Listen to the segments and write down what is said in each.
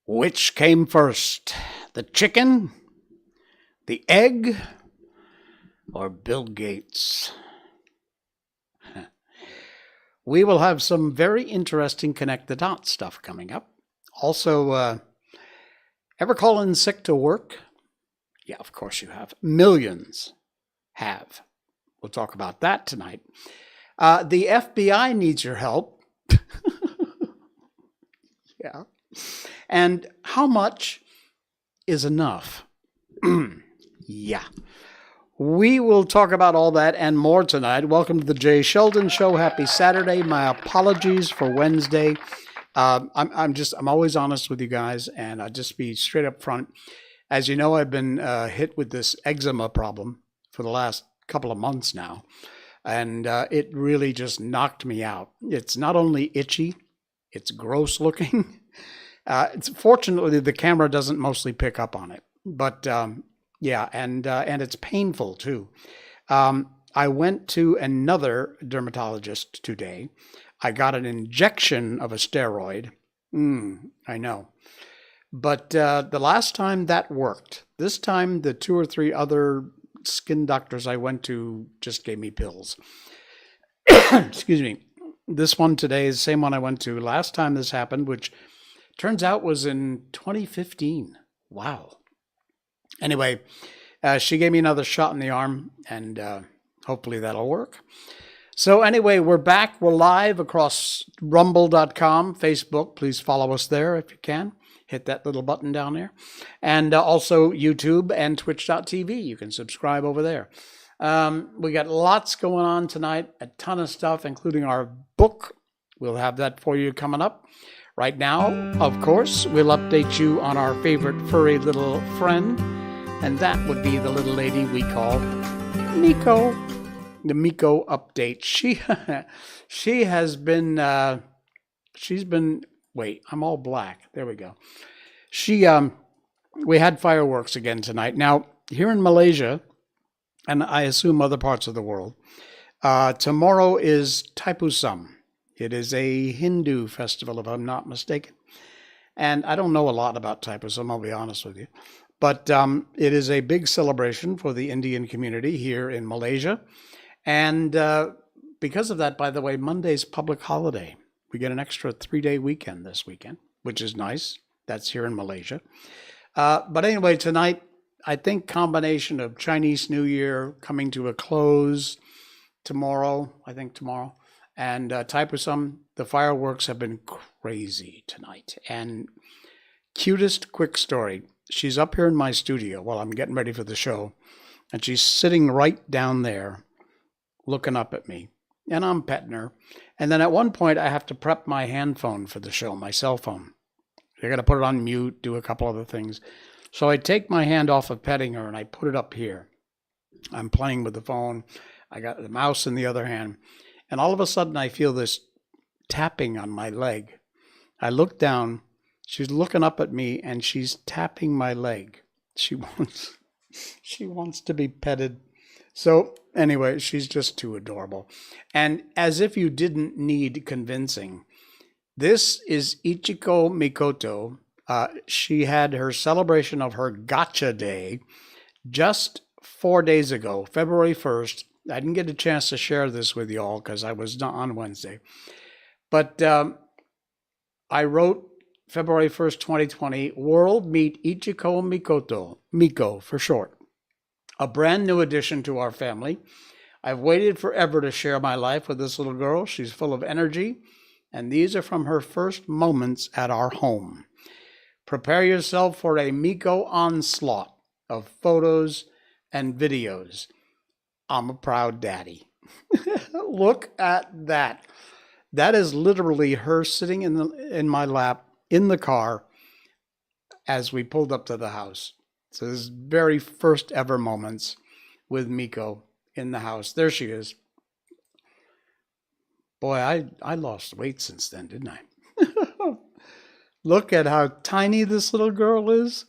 Which came first, the chicken, the egg, or Bill Gates? We will have some very interesting connect the dots stuff coming up. Also, ever call in sick to work? Yeah, of course you have. Millions have. We'll talk about that tonight. The FBI needs your help. Yeah. And how much is enough? Yeah. We will talk about all that and more tonight. Welcome to the Jay Sheldon Show. Happy Saturday. My apologies for Wednesday. I'm always honest with you guys, and I'll just be straight up front. As you know, I've been hit with this eczema problem for the last couple of months now, and it really just knocked me out. It's not only itchy, it's gross looking. Fortunately, the camera doesn't mostly pick up on it, but yeah, and it's painful too. I went to another dermatologist today. I got an injection of a steroid. I know. But the last time that worked. This time, the 2 or 3 other skin doctors I went to just gave me pills. Excuse me. This one today is the same one I went to last time this happened, which turns out was in 2015. Wow. Anyway, she gave me another shot in the arm, and hopefully that'll work. So anyway, we're back. We're live across rumble.com, Facebook. Please follow us there if you can. Hit that little button down there. And also YouTube and twitch.tv. You can subscribe over there. We got lots going on tonight, a ton of stuff, including our book. We'll have that for you coming up. Right now, of course, we'll update you on our favorite furry little friend, and that would be the little lady we call Miko. The Miko update. She has been, wait, I'm all black. There we go. We had fireworks again tonight. Now, here in Malaysia, and I assume other parts of the world, tomorrow is Taipusam. It is a Hindu festival, if I'm not mistaken. And I don't know a lot about Taipusam, I'll be honest with you. But it is a big celebration for the Indian community here in Malaysia. And because of that, by the way, Monday's public holiday. We get an extra 3-day weekend this weekend, which is nice. That's here in Malaysia. But anyway, tonight, I think combination of Chinese New Year coming to a close tomorrow, and Taipusam, the fireworks have been crazy tonight. And cutest quick story. She's up here in my studio while I'm getting ready for the show, and she's sitting right down there looking up at me, and I'm petting her. And then at one point, I have to prep my hand phone for the show, my cell phone. I got to put it on mute, do a couple other things. So I take my hand off of petting her, and I put it up here. I'm playing with the phone. I got the mouse in the other hand. And all of a sudden, I feel this tapping on my leg. I look down. She's looking up at me, and she's tapping my leg. She wants to be petted. So anyway, she's just too adorable. And as if you didn't need convincing, this is Ichiko Mikoto. She had her celebration of her Gotcha Day just 4 days ago, February 1st. I didn't get a chance to share this with you all because I was not on Wednesday. But I wrote February 1st, 2020, World Meet Ichiko Mikoto, Miko for short. A brand new addition to our family. I've waited forever to share my life with this little girl. She's full of energy, and these are from her first moments at our home. Prepare yourself for a Miko onslaught of photos and videos. I'm a proud daddy. Look at that. That is literally her sitting in my lap in the car as we pulled up to the house. So this is very first ever moments with Miko in the house. There she is. Boy, I lost weight since then, didn't I? Look at how tiny this little girl is.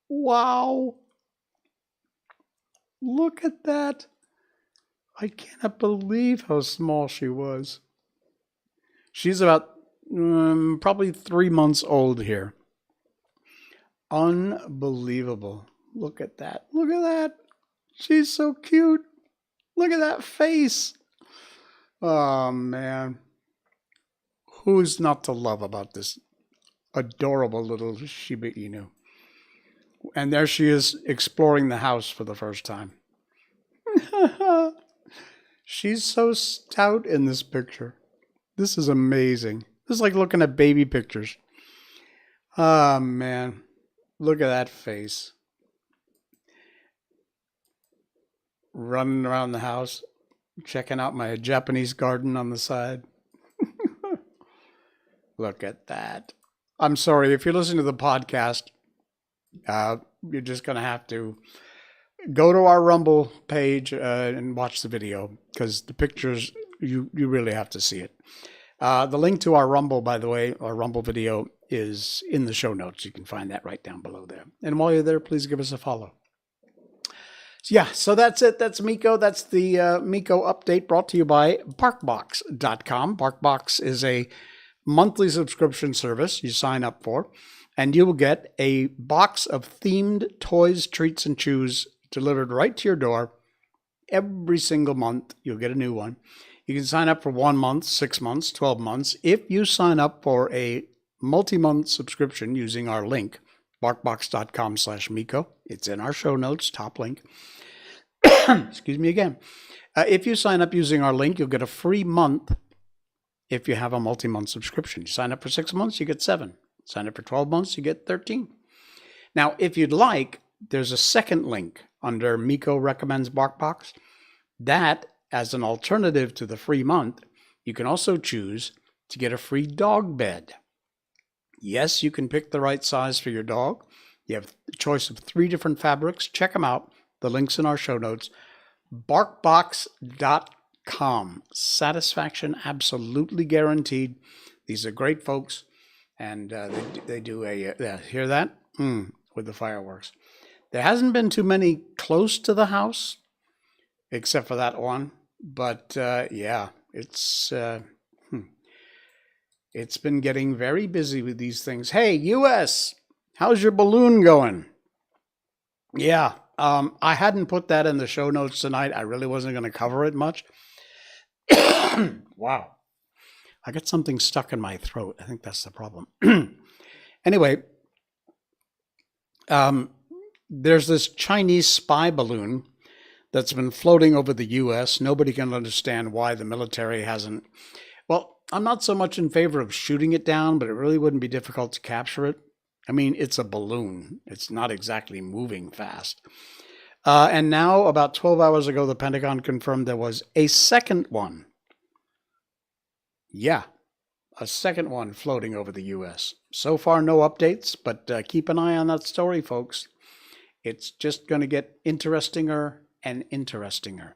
Wow. Look at that. I cannot believe how small she was. She's about probably 3 months old here. Unbelievable. Look at that. Look at that. She's so cute. Look at that face. Oh, man. Who's not to love about this adorable little Shiba Inu? And there she is exploring the house for the first time. She's so stout in this picture. This is amazing. This is like looking at baby pictures. Oh, man. Look at that face. Running around the house, checking out my Japanese garden on the side. Look at that. I'm sorry, if you're listening to the podcast, you're just going to have to go to our Rumble page and watch the video, because the pictures, you really have to see it. The link to our Rumble, by the way, our Rumble video is in the show notes. You can find that right down below there. And while you're there, please give us a follow. Yeah, so that's it. That's Miko. That's the Miko update brought to you by Barkbox.com. Barkbox is a monthly subscription service you sign up for, and you will get a box of themed toys, treats, and chews delivered right to your door every single month. You'll get a new one. You can sign up for 1 month, 6 months, 12 months. If you sign up for a multi-month subscription using our link, barkbox.com/Miko, it's in our show notes, top link. Excuse me again. If you sign up using our link, you'll get a free month if you have a multi-month subscription. You sign up for 6 months, you get 7. Sign up for 12 months, you get 13. Now, if you'd like, there's a second link under Miko Recommends Barkbox. That, as an alternative to the free month, you can also choose to get a free dog bed. Yes, you can pick the right size for your dog. You have a choice of 3 different fabrics. Check them out. The link's in our show notes. Barkbox.com. Satisfaction absolutely guaranteed. These are great folks. And they do hear that? With the fireworks. There hasn't been too many close to the house, except for that one. But yeah, it's been getting very busy with these things. Hey, US, how's your balloon going? Yeah, I hadn't put that in the show notes tonight. I really wasn't going to cover it much. Wow. I got something stuck in my throat. I think that's the problem. Anyway, there's this Chinese spy balloon that's been floating over the U.S. Nobody can understand why the military hasn't. Well, I'm not so much in favor of shooting it down, but it really wouldn't be difficult to capture it. I mean, it's a balloon. It's not exactly moving fast. And now, about 12 hours ago, the Pentagon confirmed there was a second one. Yeah, a second one floating over the U.S. So far, no updates, but keep an eye on that story, folks. It's just going to get interestinger and interestinger.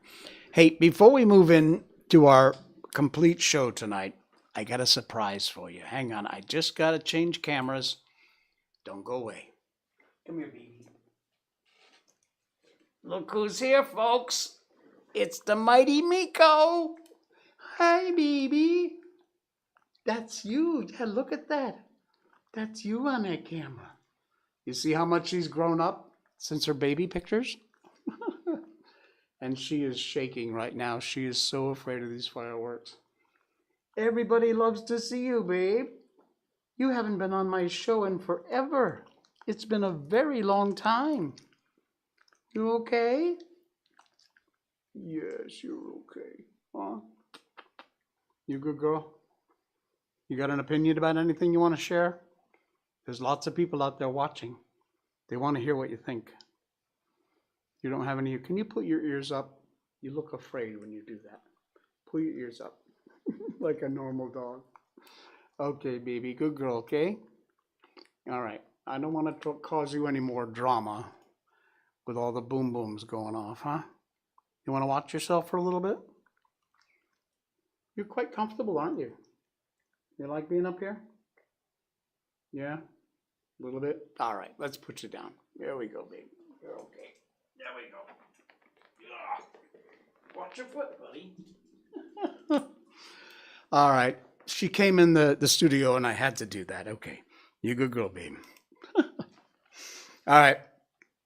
Hey, before we move in to our complete show tonight, I got a surprise for you. Hang on, I just got to change cameras. Don't go away. Come here, baby. Look who's here, folks. It's the mighty Miko. Hi, baby. That's you. Yeah, look at that. That's you on that camera. You see how much she's grown up since her baby pictures? And she is shaking right now. She is so afraid of these fireworks. Everybody loves to see you, babe. You haven't been on my show in forever. It's been a very long time. You okay? Yes, you're okay. Huh? You a good girl? You got an opinion about anything you want to share? There's lots of people out there watching. They want to hear what you think. You don't have any. Can you put your ears up? You look afraid when you do that. Pull your ears up like a normal dog. Okay, baby. Good girl, okay? All right. I don't want to cause you any more drama with all the boom booms going off, huh? You want to watch yourself for a little bit? You're quite comfortable, aren't you? You like being up here? Yeah, a little bit. All right, let's put you down. There we go, baby. You're okay. There we go. Yeah. Watch your foot, buddy. All right. She came in the studio and I had to do that. Okay. You good girl, babe. All right.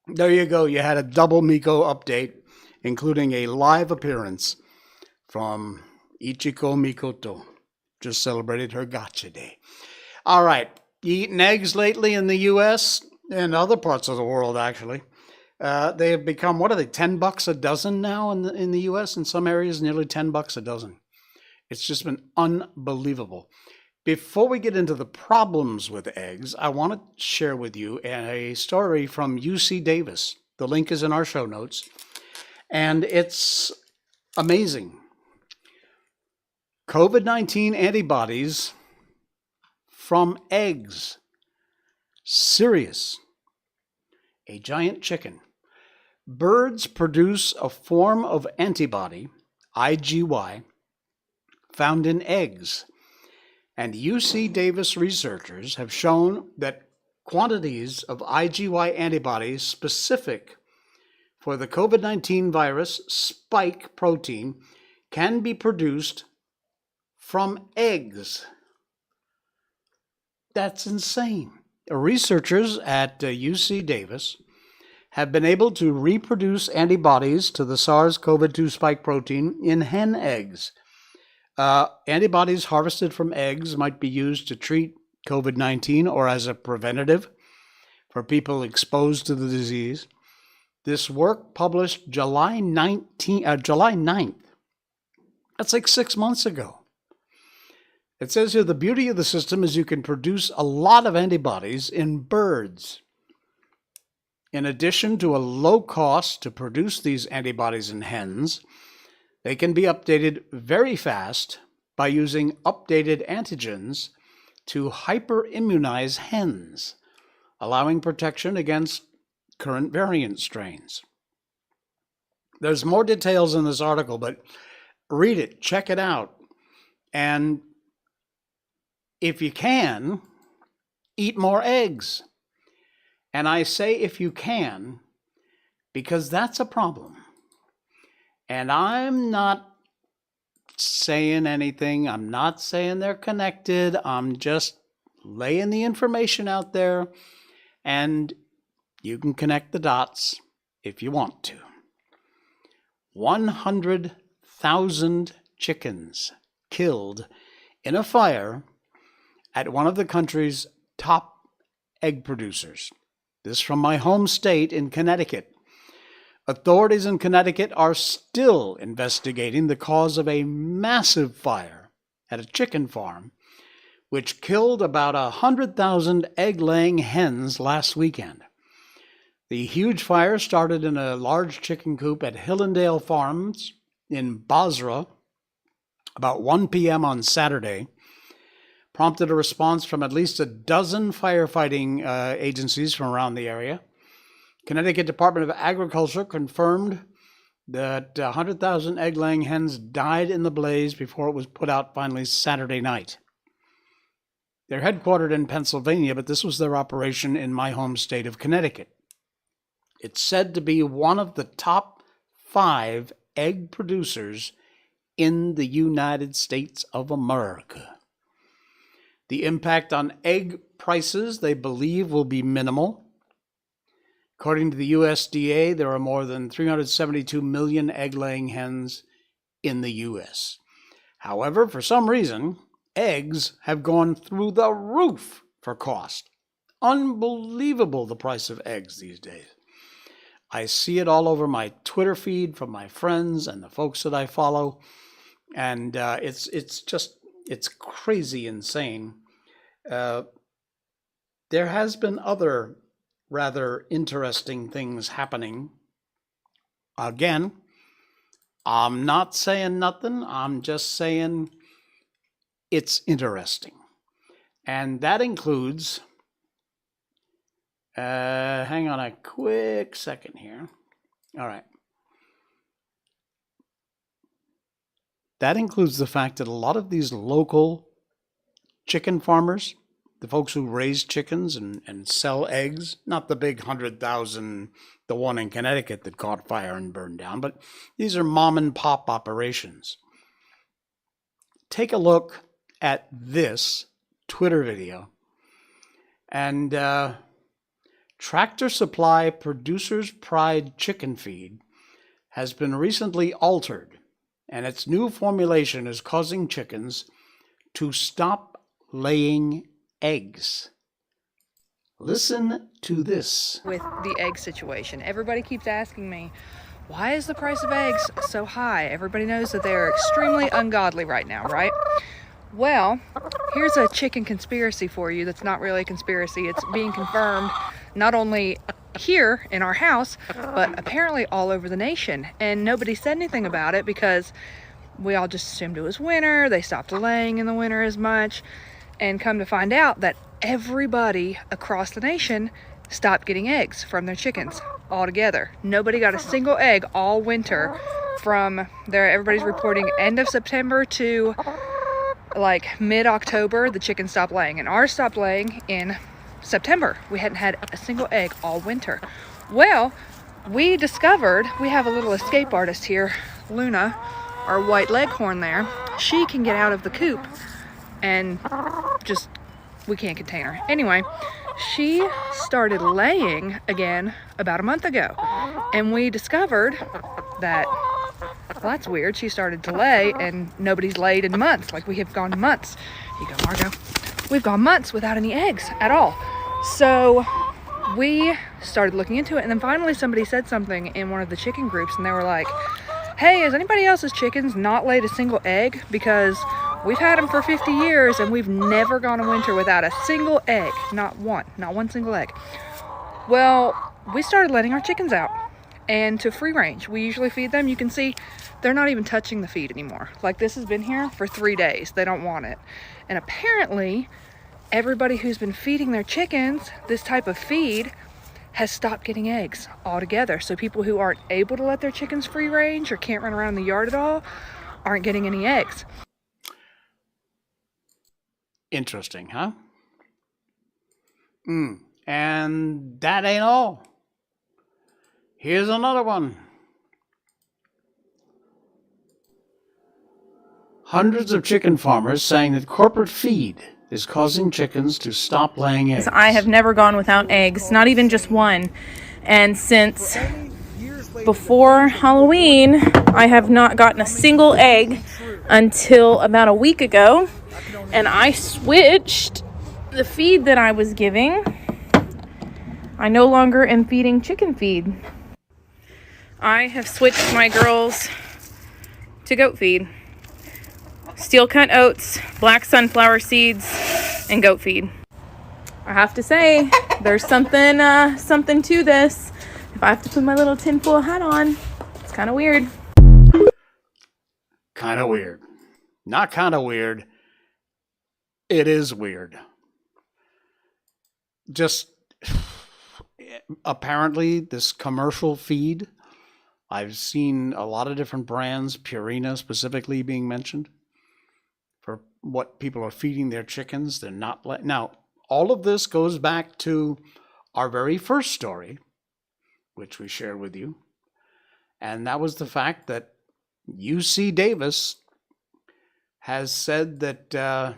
There you go. You had a double Miko update, including a live appearance from Ichiko Mikoto. Just celebrated her gotcha day. All right. You eaten eggs lately in the U.S. and other parts of the world, actually. They have become, what are they, $10 a dozen now in the U.S.? In some areas, nearly $10 a dozen. It's just been unbelievable. Before we get into the problems with eggs, I want to share with you a story from UC Davis. The link is in our show notes. And it's amazing. COVID-19 antibodies from eggs. Serious. A giant chicken. Birds produce a form of antibody, IgY, found in eggs. And UC Davis researchers have shown that quantities of IgY antibodies specific for the COVID-19 virus spike protein can be produced from eggs. That's insane. Researchers at UC Davis have been able to reproduce antibodies to the SARS-CoV-2 spike protein in hen eggs. Antibodies harvested from eggs might be used to treat COVID-19 or as a preventative for people exposed to the disease. This work published July 9th. That's like 6 months ago. It says here the beauty of the system is you can produce a lot of antibodies in birds. In addition to a low cost to produce these antibodies in hens, they can be updated very fast by using updated antigens to hyperimmunize hens, allowing protection against current variant strains. There's more details in this article, but read it, check it out, and if you can, eat more eggs. And I say if you can, because that's a problem. And I'm not saying anything. I'm not saying they're connected. I'm just laying the information out there, and you can connect the dots if you want to. 100,000 chickens killed in a fire at one of the country's top egg producers. This from my home state in Connecticut. Authorities in Connecticut are still investigating the cause of a massive fire at a chicken farm, which killed about 100,000 egg-laying hens last weekend. The huge fire started in a large chicken coop at Hillendale Farms in Basra about 1 p.m. on Saturday, prompted a response from at least a dozen firefighting agencies from around the area. Connecticut Department of Agriculture confirmed that 100,000 egg-laying hens died in the blaze before it was put out finally Saturday night. They're headquartered in Pennsylvania, but this was their operation in my home state of Connecticut. It's said to be one of the top 5 egg producers in the United States of America. The impact on egg prices, they believe, will be minimal. According to the USDA, there are more than 372 million egg-laying hens in the U.S. However, for some reason, eggs have gone through the roof for cost. Unbelievable, the price of eggs these days. I see it all over my Twitter feed from my friends and the folks that I follow, and it's crazy insane. There has been other rather interesting things happening. Again, I'm not saying nothing. I'm just saying it's interesting. And that includes, hang on a quick second here. All right. That includes the fact that a lot of these local chicken farmers the folks who raise chickens and sell eggs, not the big 100,000, the one in Connecticut that caught fire and burned down, but these are mom and pop operations. Take a look at this Twitter video. And Tractor Supply Producer's Pride chicken feed has been recently altered, and its new formulation is causing chickens to stop laying eggs. Listen to this. With the egg situation, everybody keeps asking me, why is the price of eggs so high? Everybody knows that they're extremely ungodly right now, right? Well, here's a chicken conspiracy for you that's not really a conspiracy. It's being confirmed not only here in our house, but apparently all over the nation. And nobody said anything about it because we all just assumed it was winter. They stopped laying in the winter as much. And come to find out that everybody across the nation stopped getting eggs from their chickens altogether. Nobody got a single egg all winter from there. Everybody's reporting end of September to like mid-October, the chickens stopped laying, and ours stopped laying in September. We hadn't had a single egg all winter. Well, we discovered, we have a little escape artist here, Luna, our white leghorn there. She can get out of the coop and just, we can't contain her. Anyway, she started laying again about a month ago, and we discovered that, well, that's weird. She started to lay and nobody's laid in months. Like, we have gone months. Here you go, Margo. We've gone months without any eggs at all. So we started looking into it, and then finally somebody said something in one of the chicken groups, and they were like, hey, has anybody else's chickens not laid a single egg? Because we've had them for 50 years and we've never gone a winter without a single egg. Not one single egg. Well, we started letting our chickens out and to free range. We usually feed them. You can see they're not even touching the feed anymore. Like, this has been here for 3 days. They don't want it. And apparently everybody who's been feeding their chickens this type of feed has stopped getting eggs altogether. So people who aren't able to let their chickens free range or can't run around in the yard at all aren't getting any eggs. Interesting, huh? And that ain't all. Here's another one. Hundreds of chicken farmers saying that corporate feed is causing chickens to stop laying eggs. I have never gone without eggs, not even just one. And since before Halloween, I have not gotten a single egg until about a week ago. And I switched the feed that I was giving. I no longer am feeding chicken feed. I have switched my girls to goat feed. Steel cut oats, black sunflower seeds, and goat feed. I have to say, there's something to this. If I have to put my little tinfoil hat on, it's kind of weird. Kind of weird. Not kind of weird. It is weird. Just apparently this commercial feed, I've seen a lot of different brands, Purina specifically being mentioned, for what people are feeding their chickens. They're not now, all of this goes back to our very first story, which we shared with you. And that was the fact that UC Davis has said that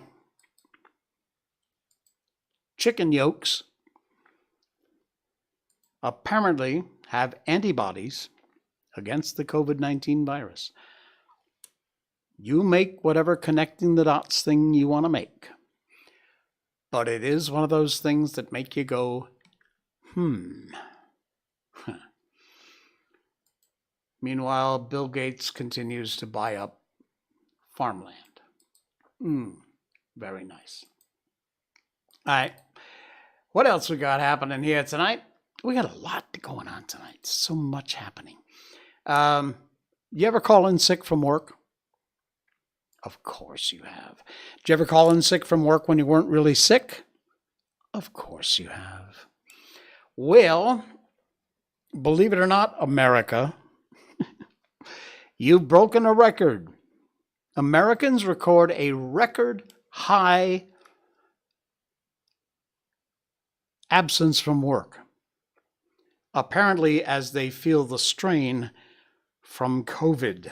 chicken yolks apparently have antibodies against the COVID-19 virus. You make whatever connecting the dots thing you want to make. But it is one of those things that make you go, Meanwhile, Bill Gates continues to buy up farmland. Very nice. All right. What else we got happening here tonight? We got a lot going on tonight. So much happening. You ever call in sick from work? Of course you have. Did you ever call in sick from work when you weren't really sick? Of course you have. Well, believe it or not, America, you've broken a record. Americans record a record high absence from work, apparently as they feel the strain from COVID.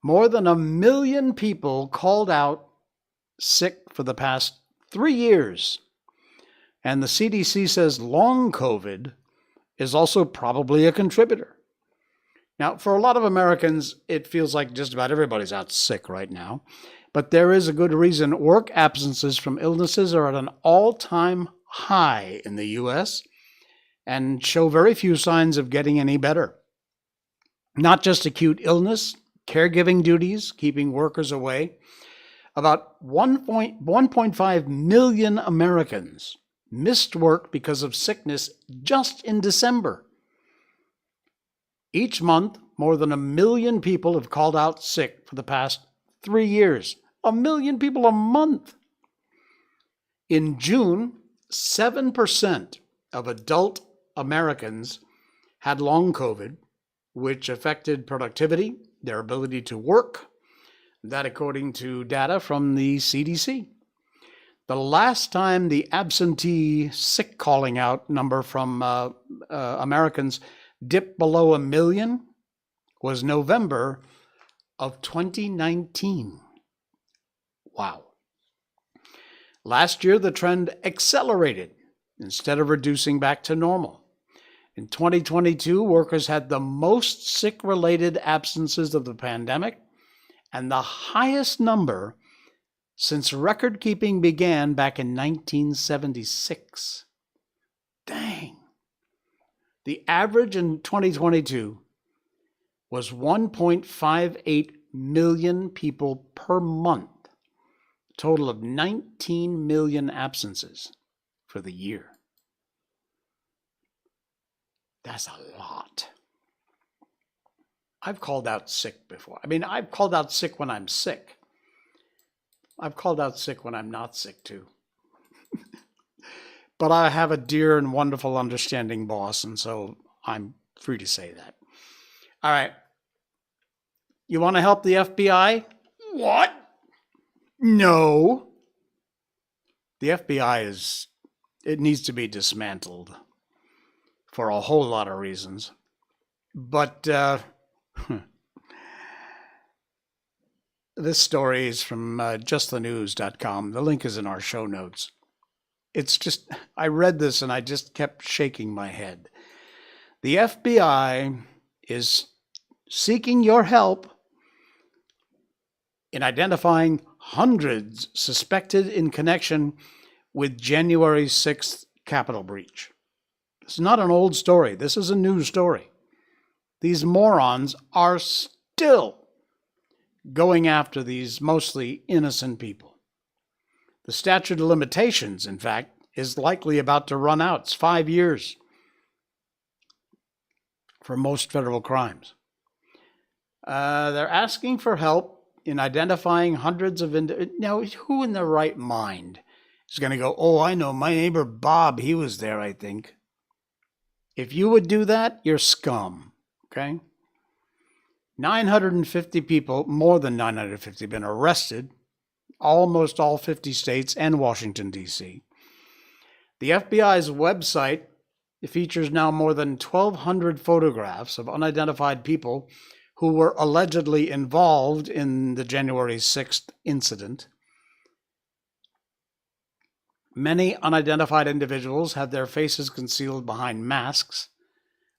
More than 1 million people called out sick for the past 3 years. And the CDC says long COVID is also probably a contributor. Now, for a lot of Americans, it feels like just about everybody's out sick right now. But there is a good reason work absences from illnesses are at an all-time high in the U.S. and show very few signs of getting any better. Not just acute illness, caregiving duties, keeping workers away. About 1.5 million Americans missed work because of sickness just in December. Each month, more than 1 million people have called out sick for the past 3 years. 1 million people a month. In June, 7% of adult Americans had long COVID, which affected productivity, their ability to work. That according to data from the CDC. The last time the absentee sick calling out number from Americans dipped below 1 million was November of 2019. Wow. Last year, the trend accelerated instead of reducing back to normal. In 2022, workers had the most sick-related absences of the pandemic and the highest number since record-keeping began back in 1976. Dang. The average in 2022 was 1.58 million people per month, a total of 19 million absences for the year. That's a lot. I've called out sick before. I mean, I've called out sick when I'm sick. I've called out sick when I'm not sick too. But I have a dear and wonderful, understanding boss, and so I'm free to say that. All right. You want to help the FBI? What? No. The FBI it needs to be dismantled for a whole lot of reasons. But this story is from justthenews.com. The link is in our show notes. It's just, I read this and I just kept shaking my head. The FBI is seeking your help in identifying hundreds suspected in connection with January 6th Capitol breach. It's not an old story. This is a new story. These morons are still going after these mostly innocent people. The statute of limitations, in fact, is likely about to run out. It's 5 years for most federal crimes. They're asking for help in identifying hundreds of now, who in their right mind is going to go, oh, I know, my neighbor Bob, he was there, I think. If you would do that, you're scum, okay? 950 people, more than 950, have been arrested, almost all 50 states and Washington, D.C. The FBI's website features now more than 1,200 photographs of unidentified people who were allegedly involved in the January 6th incident. Many unidentified individuals had their faces concealed behind masks.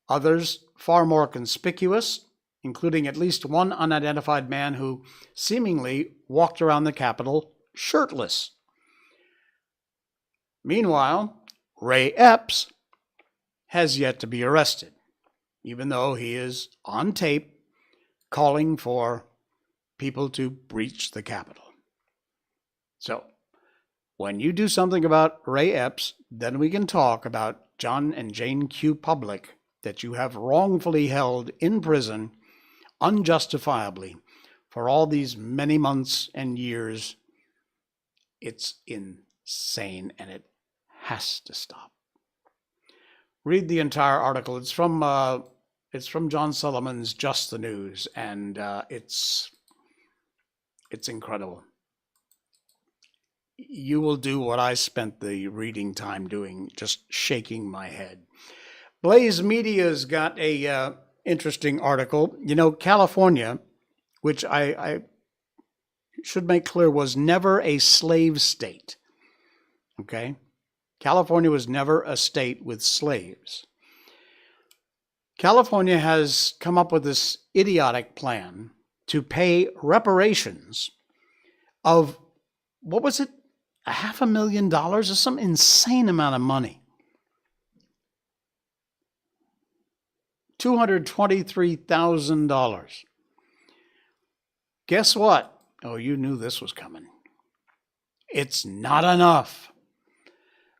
Others, far more conspicuous, including at least one unidentified man who seemingly walked around the Capitol shirtless. Meanwhile, Ray Epps has yet to be arrested, even though he is on tape calling for people to breach the Capitol. So, when you do something about Ray Epps, then we can talk about John and Jane Q. Public that you have wrongfully held in prison unjustifiably for all these many months and years. It's insane, and it has to stop. Read the entire article. It's from John Sullivan's Just the News, and it's incredible. you will do what I spent the reading time doing, just shaking my head. Blaze Media's got a interesting article. You know, California, which I should make clear was never a slave state. Okay? California was never a state with slaves. California has come up with this idiotic plan to pay reparations of, what was it, $500,000 or some insane amount of money. $223,000. Guess what? Oh, you knew this was coming. It's not enough.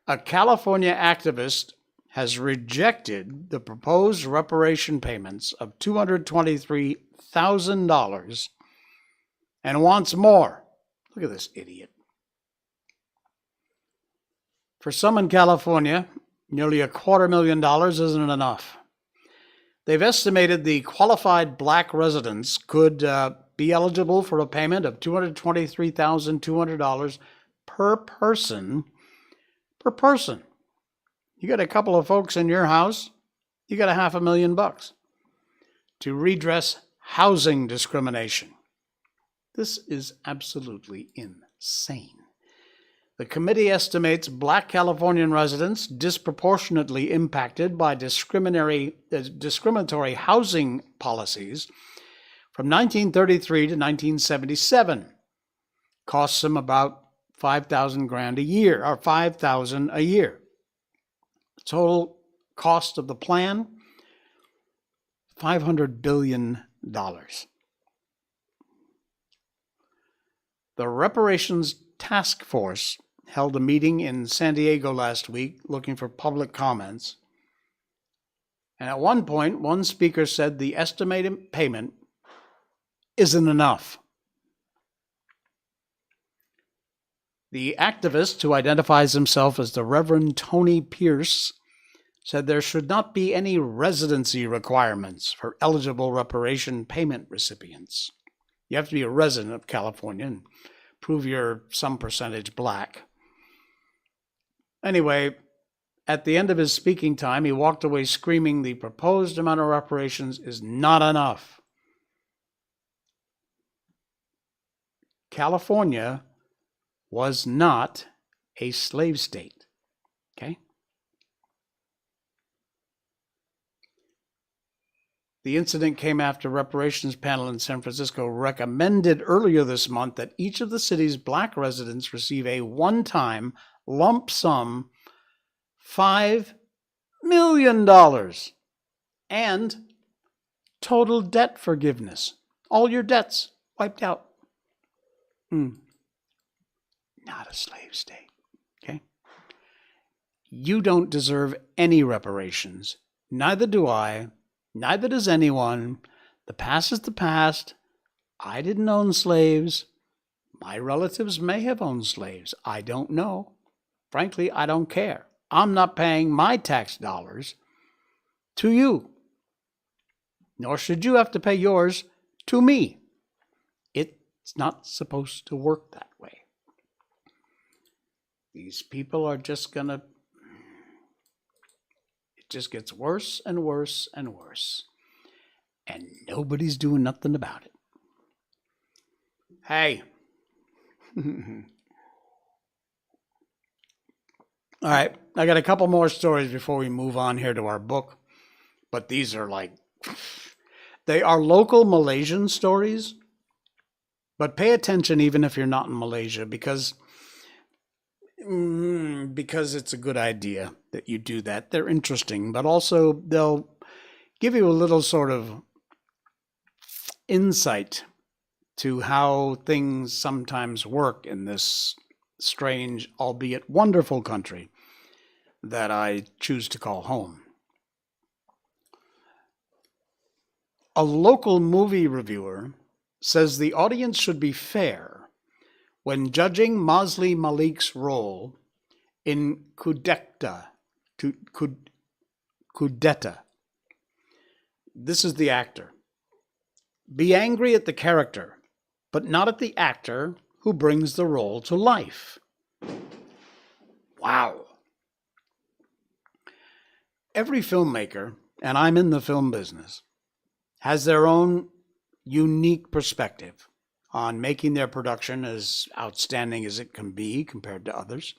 A California activist has rejected the proposed reparation payments of $223,000 and wants more. Look at this idiot. For some in California, nearly $250,000 isn't enough. They've estimated the qualified black residents could be eligible for a payment of $223,200 per person. Per person. You got a couple of folks in your house, you got $500,000 to redress housing discrimination. This is absolutely insane. The committee estimates black Californian residents disproportionately impacted by discriminatory housing policies from 1933 to 1977. Costs them about $5,000 a year, or $5,000 a year. Total cost of the plan, $500 billion. The Reparations Task Force held a meeting in San Diego last week looking for public comments. And at one point, one speaker said the estimated payment isn't enough. The activist, who identifies himself as the Reverend Tony Pierce, said there should not be any residency requirements for eligible reparation payment recipients. You have to be a resident of California and prove you're some percentage black. Anyway, at the end of his speaking time, he walked away screaming the proposed amount of reparations is not enough. California was not a slave state. Okay? The incident came after reparations panel in San Francisco recommended earlier this month that each of the city's black residents receive a one-time lump sum $5 million and total debt forgiveness. All your debts wiped out. Not a slave state. Okay? You don't deserve any reparations. Neither do I. Neither does anyone. The past is the past. I didn't own slaves. My relatives may have owned slaves. I don't know. Frankly, I don't care. I'm not paying my tax dollars to you. Nor should you have to pay yours to me. It's not supposed to work that way. These people are just going to... It just gets worse and worse and worse. And nobody's doing nothing about it. Hey. All right, I got a couple more stories before we move on here to our book. But these are like... They are local Malaysian stories. But pay attention even if you're not in Malaysia, because it's a good idea that you do that. They're interesting, but also they'll give you a little sort of insight to how things sometimes work in this strange, albeit wonderful country that I choose to call home. A local movie reviewer says the audience should be fair when judging Masli Malik's role in Kudeta. This is the actor. Be angry at the character, but not at the actor who brings the role to life. Wow. Every filmmaker, and I'm in the film business, has their own unique perspective on making their production as outstanding as it can be compared to others.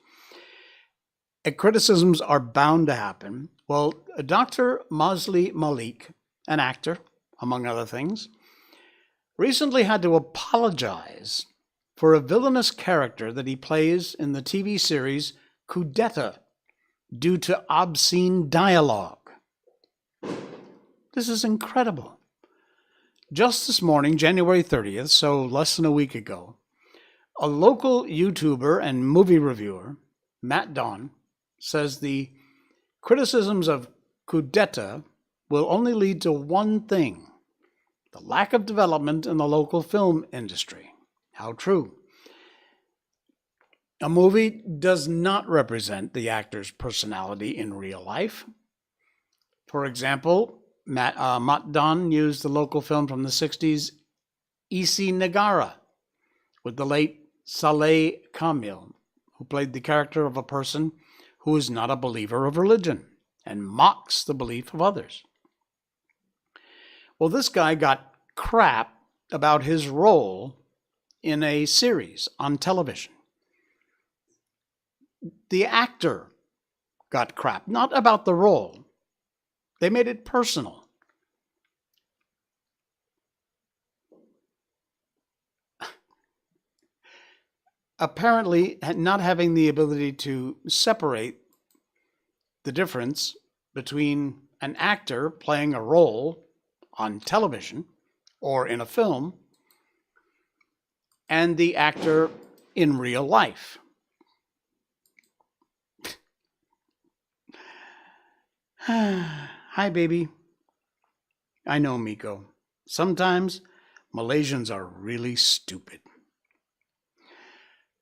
And criticisms are bound to happen. Well, Dr. Mosley Malik, an actor, among other things, recently had to apologize for a villainous character that he plays in the TV series Kudeta due to obscene dialogue. This is incredible. Just this morning, January 30th, so less than a week ago, a local YouTuber and movie reviewer, Matt Don, says the criticisms of Kudeta will only lead to one thing: the lack of development in the local film industry. How true. A movie does not represent the actor's personality in real life. For example, Matt Don used the local film from the 60s, Isi Nagara, with the late Saleh Kamil, who played the character of a person who is not a believer of religion and mocks the belief of others. Well, this guy got crap about his role in a series on television. The actor got crap, not about the role. They made it personal. Apparently, not having the ability to separate the difference between an actor playing a role on television or in a film and the actor in real life. Hi, baby. I know, Miko. Sometimes Malaysians are really stupid.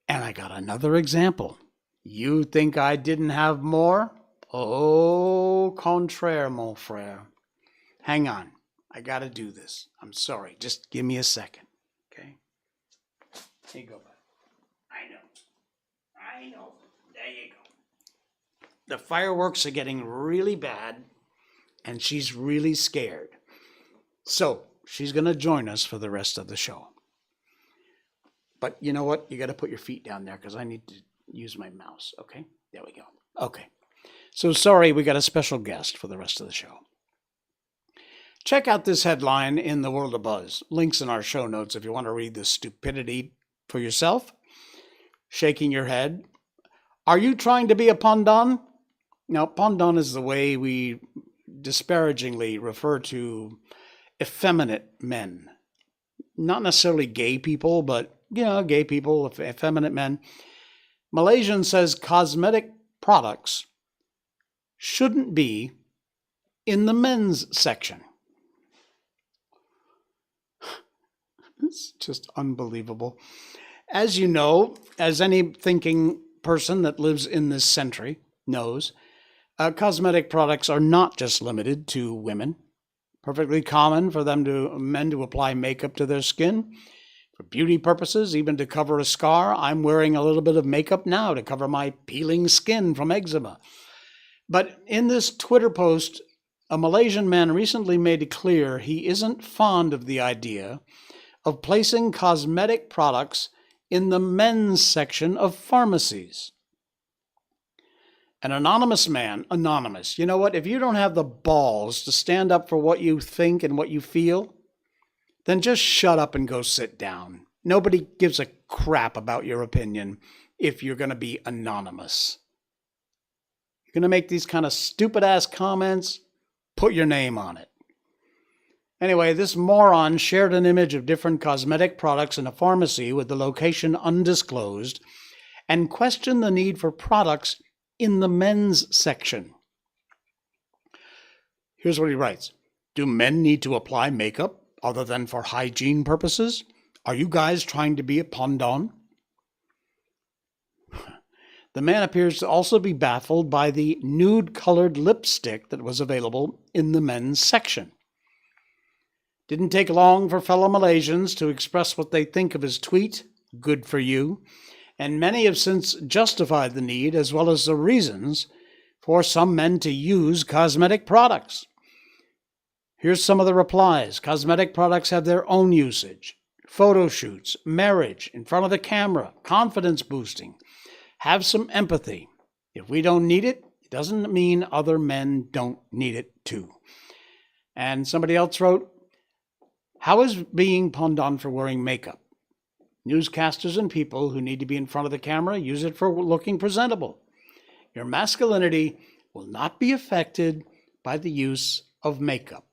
And I got another example. You think I didn't have more? Au contraire, mon frère. Hang on. I got to do this. I'm sorry. Just give me a second. Okay? Here you go, bud. I know. There you go. The fireworks are getting really bad, and she's really scared. So she's going to join us for the rest of the show. But you know what? You got to put your feet down there because I need to use my mouse. Okay? There we go. Okay. So sorry, we got a special guest for the rest of the show. Check out this headline in the World of Buzz. Links in our show notes if you want to read this stupidity for yourself. Shaking your head. Are you trying to be a pandan? Now, pandan is the way we disparagingly refer to effeminate men. Not necessarily gay people, but, gay people, effeminate men. Malaysian says cosmetic products shouldn't be in the men's section. It's just unbelievable. As you know, as any thinking person that lives in this century knows, cosmetic products are not just limited to women. Perfectly common for men to apply makeup to their skin. For beauty purposes, even to cover a scar. I'm wearing a little bit of makeup now to cover my peeling skin from eczema. But in this Twitter post, a Malaysian man recently made it clear he isn't fond of the idea of placing cosmetic products in the men's section of pharmacies. An anonymous man, you know what? If you don't have the balls to stand up for what you think and what you feel, then just shut up and go sit down. Nobody gives a crap about your opinion if you're going to be anonymous. You're going to make these kind of stupid-ass comments, put your name on it. Anyway, this moron shared an image of different cosmetic products in a pharmacy with the location undisclosed and questioned the need for products in the men's section. Here's what he writes. Do men need to apply makeup other than for hygiene purposes? Are you guys trying to be a pandan? The man appears to also be baffled by the nude-colored lipstick that was available in the men's section. Didn't take long for fellow Malaysians to express what they think of his tweet. Good for you. and many have since justified the need as well as the reasons for some men to use cosmetic products. Here's some of the replies. Cosmetic products have their own usage. Photo shoots, marriage, in front of the camera, confidence boosting. Have some empathy. If we don't need it, it doesn't mean other men don't need it too. And somebody else wrote, how is being punned on for wearing makeup? Newscasters and people who need to be in front of the camera use it for looking presentable. Your masculinity will not be affected by the use of makeup.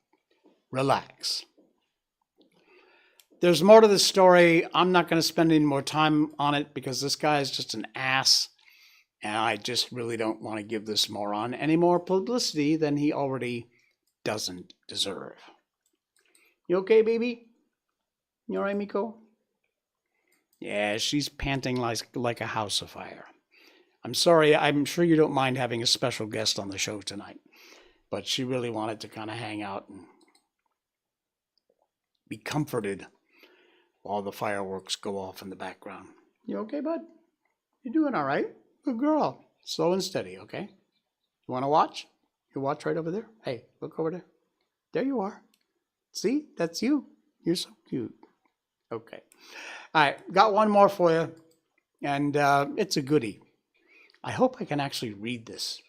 Relax. There's more to this story. I'm not going to spend any more time on it because this guy is just an ass. And I just really don't want to give this moron any more publicity than he already doesn't deserve. You okay, baby? You all right, Miko? Yeah, she's panting like a house afire. I'm sorry, I'm sure you don't mind having a special guest on the show tonight. But she really wanted to kind of hang out and be comforted while the fireworks go off in the background. You okay, bud? You doing all right? Good girl. Slow and steady, okay? You want to watch? You watch right over there. Hey, look over there. There you are. See? That's you. You're so cute. Okay. All right. Got one more for you. And it's a goodie. I hope I can actually read this.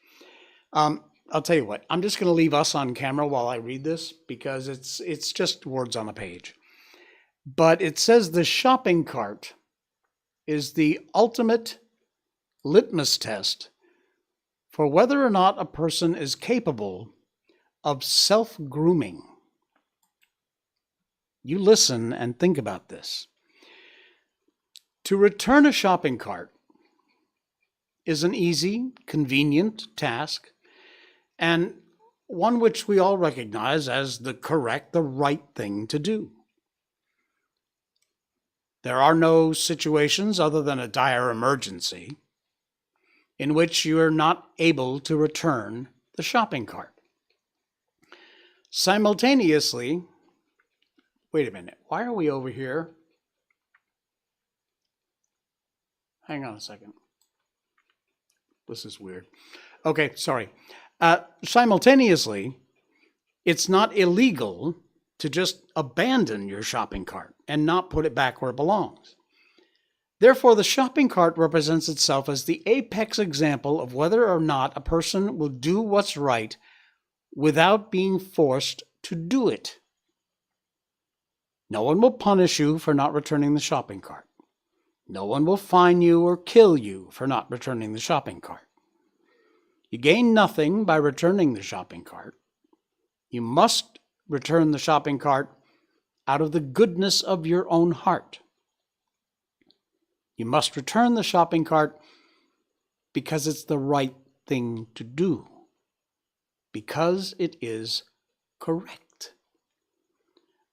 I'll tell you what. I'm just going to leave us on camera while I read this because it's just words on a page. But it says the shopping cart is the ultimate litmus test for whether or not a person is capable of self-grooming. You listen and think about this. To return a shopping cart is an easy, convenient task, and one which we all recognize as the right thing to do. There are no situations other than a dire emergency in which you are not able to return the shopping cart. Simultaneously, wait a minute, why are we over here? Hang on a second. This is weird. Okay, sorry. Simultaneously, it's not illegal to just abandon your shopping cart and not put it back where it belongs. Therefore, the shopping cart represents itself as the apex example of whether or not a person will do what's right without being forced to do it. No one will punish you for not returning the shopping cart. No one will fine you or kill you for not returning the shopping cart. You gain nothing by returning the shopping cart. You must return the shopping cart out of the goodness of your own heart. You must return the shopping cart because it's the right thing to do, because it is correct.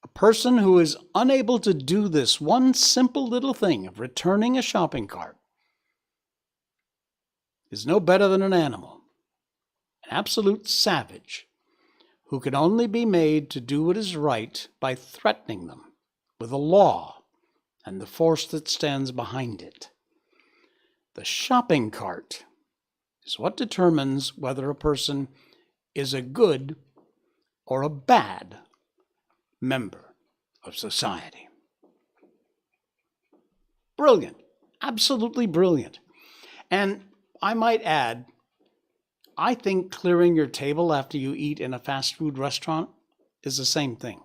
A person who is unable to do this one simple little thing of returning a shopping cart is no better than an animal, an absolute savage, who can only be made to do what is right by threatening them with a law and the force that stands behind it. The shopping cart is what determines whether a person is a good or a bad member of society. Brilliant. Absolutely brilliant. And I might add, I think clearing your table after you eat in a fast food restaurant is the same thing.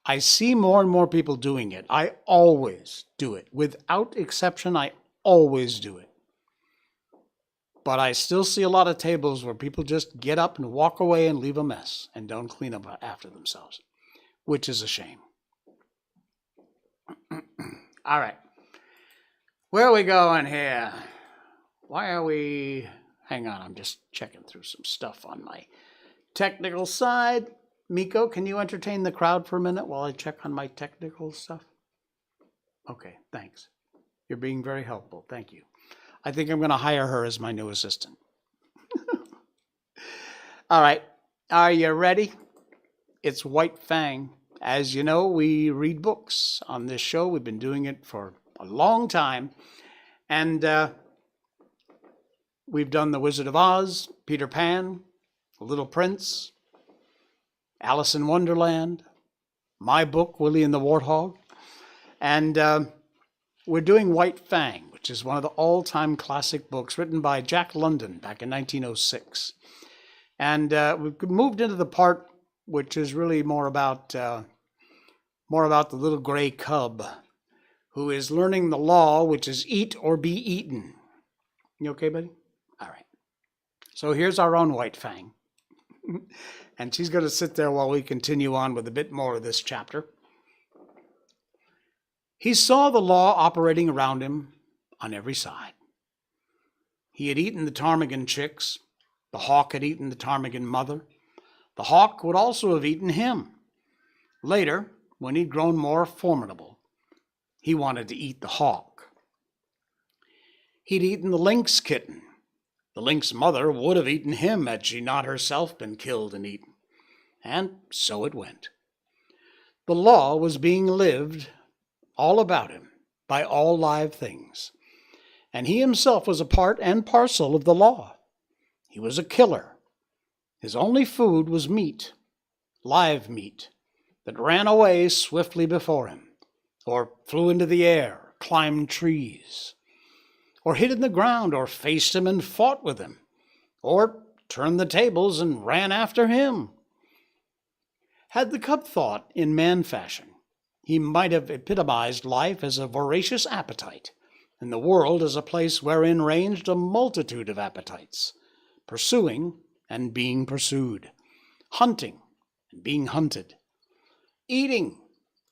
I see more and more people doing it. I always do it. Without exception, I always do it. But I still see a lot of tables where people just get up and walk away and leave a mess and don't clean up after themselves, which is a shame. All right. Where are we going here? Why are we... Hang on, I'm just checking through some stuff on my technical side. Miko, can you entertain the crowd for a minute while I check on my technical stuff? Okay, thanks. You're being very helpful. Thank you. I think I'm going to hire her as my new assistant. All right, are you ready? It's White Fang. As you know, we read books on this show. We've been doing it for a long time. And we've done The Wizard of Oz, Peter Pan, The Little Prince, Alice in Wonderland, my book, Willie and the Warthog. And we're doing White Fang, which is one of the all-time classic books written by Jack London back in 1906. And we've moved into the part which is really more about the little gray cub who is learning the law, which is eat or be eaten. You okay, buddy? All right. So here's our own White Fang. And she's going to sit there while we continue on with a bit more of this chapter. He saw the law operating around him on every side. He had eaten the ptarmigan chicks. The hawk had eaten the ptarmigan mother. The hawk would also have eaten him. Later, when he'd grown more formidable, he wanted to eat the hawk. He'd eaten the lynx kitten. The lynx mother would have eaten him had she not herself been killed and eaten. And so it went. The law was being lived all about him by all live things. And he himself was a part and parcel of the law. He was a killer. His only food was meat, live meat, that ran away swiftly before him, or flew into the air, climbed trees, or hid in the ground, or faced him and fought with him, or turned the tables and ran after him. Had the cub thought in man fashion, he might have epitomized life as a voracious appetite, and the world as a place wherein ranged a multitude of appetites, pursuing and being pursued, hunting and being hunted, eating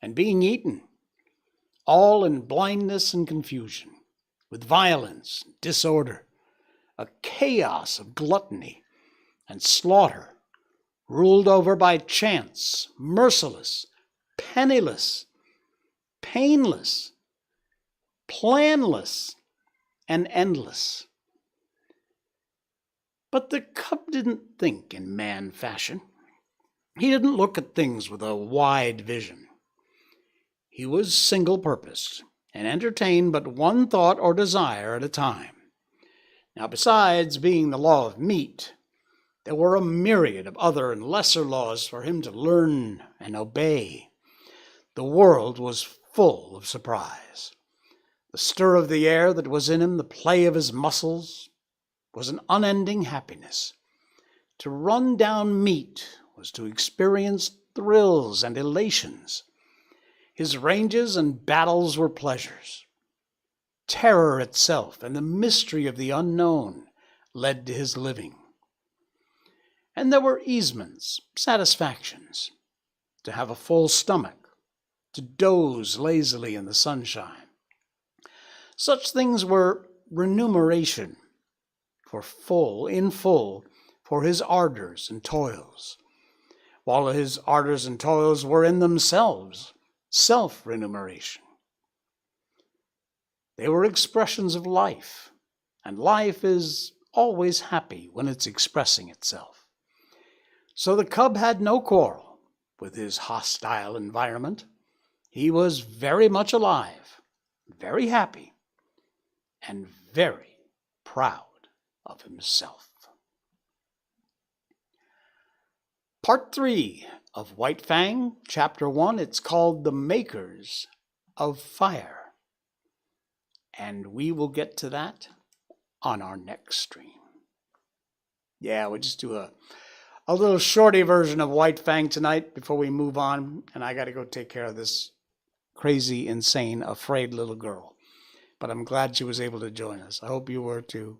and being eaten, all in blindness and confusion, with violence and disorder, a chaos of gluttony and slaughter, ruled over by chance, merciless, penniless, painless, planless, and endless. But the cub didn't think in man fashion. He didn't look at things with a wide vision. He was single-purposed and entertained but one thought or desire at a time. Now, besides being the law of meat, there were a myriad of other and lesser laws for him to learn and obey. The world was full of surprise. The stir of the air that was in him, the play of his muscles, was an unending happiness. To run down meat was to experience thrills and elations. His ranges and battles were pleasures. Terror itself and the mystery of the unknown led to his living. And there were easements, satisfactions, to have a full stomach, to doze lazily in the sunshine. Such things were remuneration in full, for his ardors and toils, while his ardors and toils were in themselves self-remuneration. They were expressions of life, and life is always happy when it's expressing itself. So the cub had no quarrel with his hostile environment. He was very much alive, very happy, and very proud of himself. Part 3 of White Fang, Chapter 1. It's called The Makers of Fire. And we will get to that on our next stream. Yeah, we'll just do a little shorty version of White Fang tonight before we move on. And I got to go take care of this crazy, insane, afraid little girl. But I'm glad she was able to join us. I hope you were too.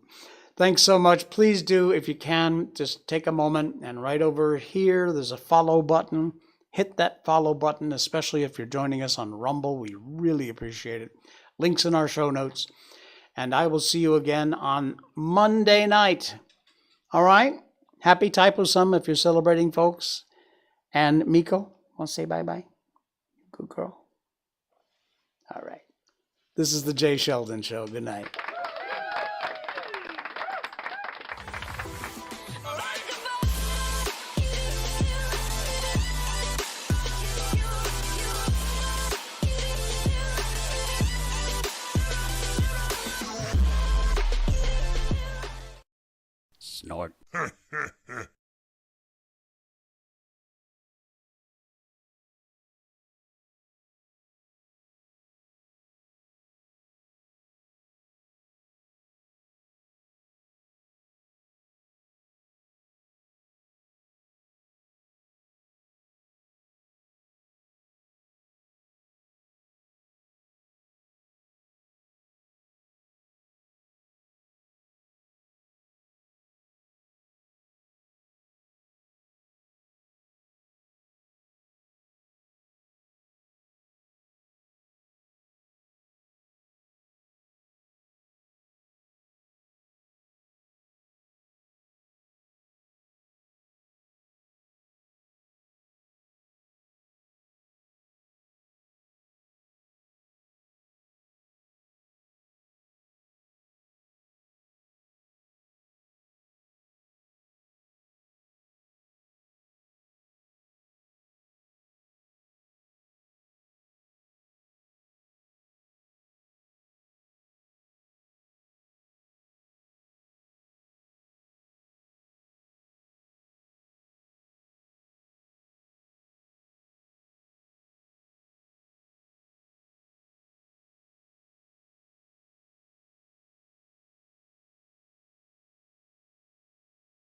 Thanks so much. Please do, if you can, just take a moment and right over here, there's a follow button. Hit that follow button, especially if you're joining us on Rumble. We really appreciate it. Links in our show notes. And I will see you again on Monday night. All right? Happy Taipusam if you're celebrating, folks. And Miko, want to say bye-bye? Good girl. All right. This is the Jay Sheldon Show. Good night. snort.